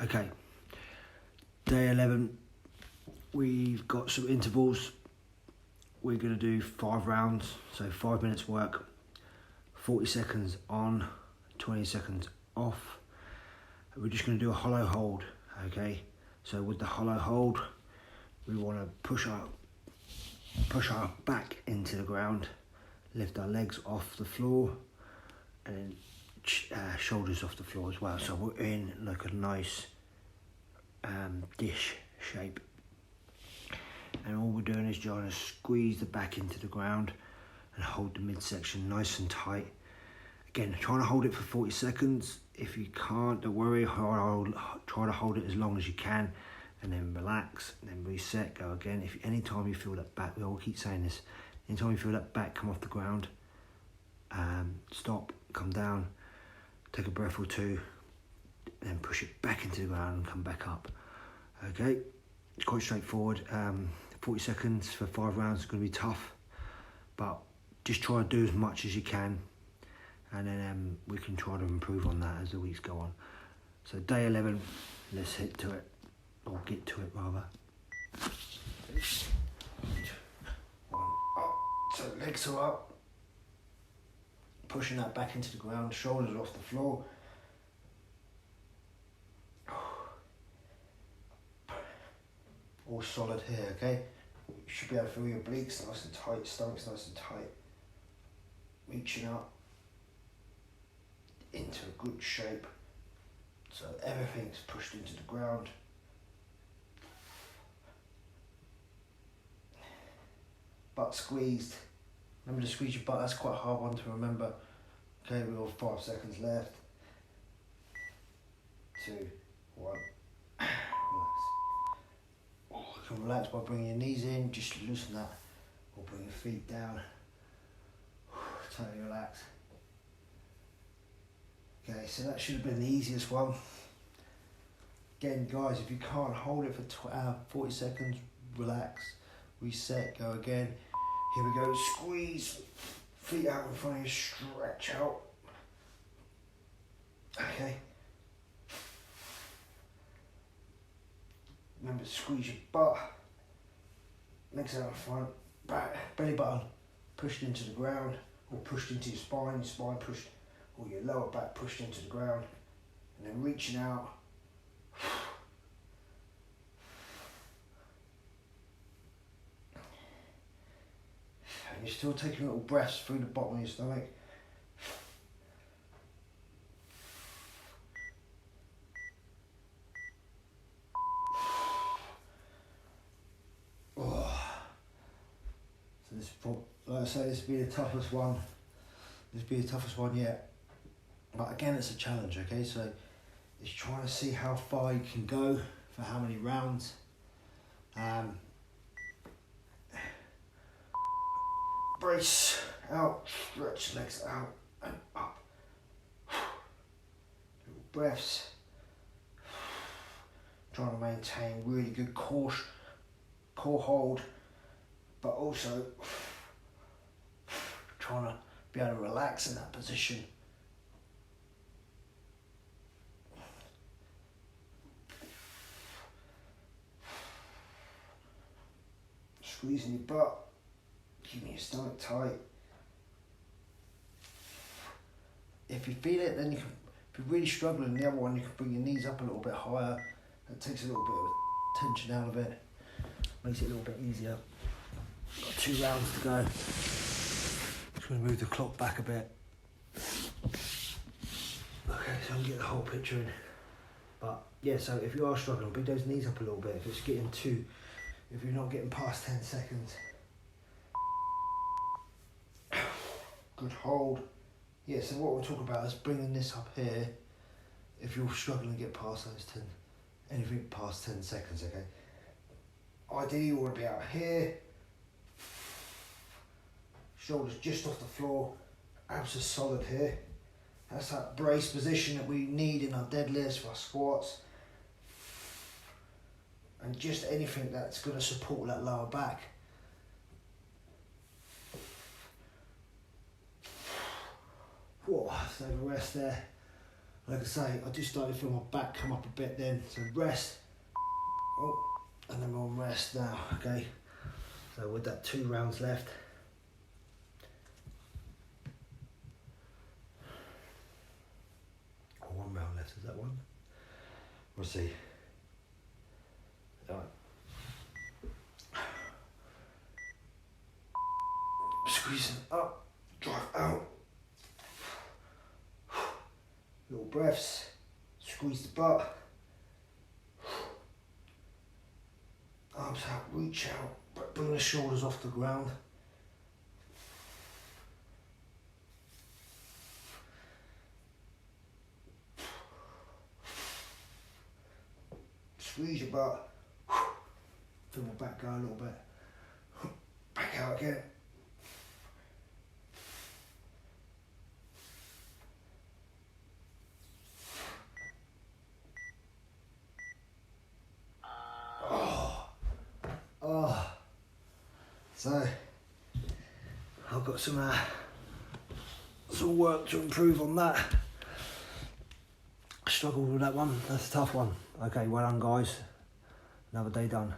Okay, day 11, we've got some intervals. We're going to do 5 rounds, so 5 minutes work, 40 seconds on, 20 seconds off. We're just going to do a hollow hold, okay? So with the hollow hold, we want to push our back into the ground, lift our legs off the floor, and then shoulders off the floor as well. So we're in like a nice dish shape. And all we're doing is trying to squeeze the back into the ground and hold the midsection nice and tight. Again, trying to hold it for 40 seconds. If you can't, don't worry, try to hold it as long as you can, and then relax, and then reset, go again. If anytime you feel that back, we all keep saying this, anytime you feel that back come off the ground, stop, come down, take a breath or two, and then push it back into the ground and come back up. Okay, it's quite straightforward. 40 seconds for 5 rounds is going to be tough, but just try and do as much as you can, and then we can try to improve on that as the weeks go on. So day 11, let's hit to it, or get to it rather. 1 up, so legs are up, pushing that back into the ground, shoulders off the floor. All solid here, okay? You should be able to feel your obliques nice and tight, stomach's nice and tight. Reaching up into a good shape, so everything's pushed into the ground. Butt squeezed. Remember to squeeze your butt, that's quite a hard one to remember. Okay, we've got 5 seconds left. 2, 1. You can relax by bringing your knees in, just loosen that, or bring your feet down. Totally relax. Okay, so that should have been the easiest one. Again, guys, if you can't hold it for 40 seconds, relax, reset, go again. Here we go, squeeze, feet out in front of you, stretch out. Okay. Remember to squeeze your butt, legs out in front, back, belly button pushed into the ground, or pushed into your spine pushed, or your lower back pushed into the ground, and then reaching out. And you're still taking little breaths through the bottom of your stomach. Like I say, this will be the toughest one. This will be the toughest one yet. But again, it's a challenge, okay? So it's trying to see how far you can go for how many rounds. Brace out, stretch legs out and up. Little breaths. Trying to maintain really good core hold, but also trying to be able to relax in that position. Squeezing your butt, keeping your stomach tight. If you feel it, then you can, if you're really struggling, the other one, you can bring your knees up a little bit higher. That takes a little bit of tension out of it, makes it a little bit easier. Got 2 rounds to go. Just going to move the clock back a bit. Okay, so I can get the whole picture in. But yeah, so if you are struggling, bring those knees up a little bit. If it's getting too, if you're not getting past 10 seconds. Good hold. Yeah, so what we're talking about is bringing this up here. If you're struggling to get past those 10, anything past 10 seconds, okay? Ideally, you want to be out here. Shoulders just off the floor, abs are solid here. That's that brace position that we need in our deadlifts, for our squats. And just anything that's going to support that lower back. Whoa, let's have a rest there. Like I say, I just started to feel my back come up a bit then, so rest. Oh, and I'm on rest now, okay? So with that 2 rounds left. Or 1 round left, is that one? We'll see. All right. Squeezing up, drive out. Little breaths, squeeze the butt. Arms out, reach out, but bring the shoulders off the ground. Squeeze your butt. Feel my back go a little bit. Back out again. So I've got some work to improve on that. I struggled with that one. That's a tough one. Okay, well done guys. Another day done.